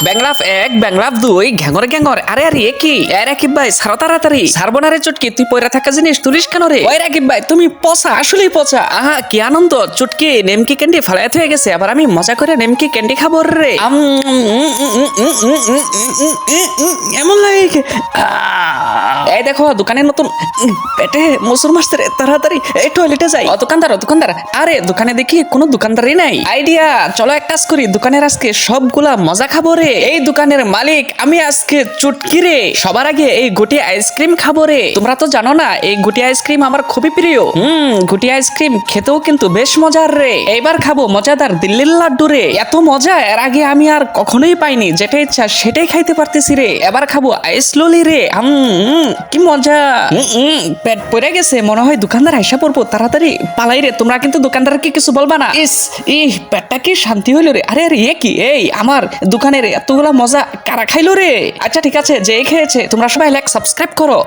ব্যাংলাফ 1 ব্যাংলাফ 2 ঘ্যাঙর ঘ্যাঙর আরে আরে এ কি এ রাকিব ভাই সারা তাড়াতাড়ি সারবনারে চুটকি তুই পয়রা থাকা জিনিস তুলিস কেন রে ওই রাকিব ভাই তুমি পচা আসলেই পচা আহা কি আনন্দ চুটকি নেমকি ক্যান্ডি ফালাইতে হয়ে গেছে আবার আমি মজা করে নেমকি ক্যান্ডি খাবো রে এমন লাগে কি? এই দেখো দোকানের নতুন পেটে মসুর মাসতে রে তাড়াতাড়ি এই টয়লেটে যাই দোকানদার আরে দোকানে দেখি কোনো দোকানদারই নাই আইডিয়া চলো এক কাজ করি দোকানের আজকে সবগুলা মজা খাবো রে এই দোকানের মালিক আমি আজকে চুটকি রে সবার আগে এই গুটি আইসক্রিম খাবো রে তোমরা তো জানো না এই গুটি আইসক্রিম আমার খুবই প্রিয় গুটি আইসক্রিম খেতেও কিন্তু বেশ মজার রে এইবার খাবো মজাদার দিল্লির লাড্ডু রে এত মজা এর আগে আমি আর কখনোই পাইনি যেটা ইচ্ছা সেটাই খাইতে পারতেছি রে এবার খাবো আইস ললি রে কি মজা পেট পড়ে গেছে মনে হয় দোকানদার আইসা পড়বো তাড়াতাড়ি পালাই রে তোমরা কিন্তু দোকানদারকে কিছু বলবা না পেটটা কি শান্তি হইলো রে আরে আরে এ কি এই আমার দোকানের এতগুলা মজা কারা খাইলো রে আচ্ছা ঠিক আছে যে খেয়েছে তোমরা সবাই লাইক সাবস্ক্রাইব করো।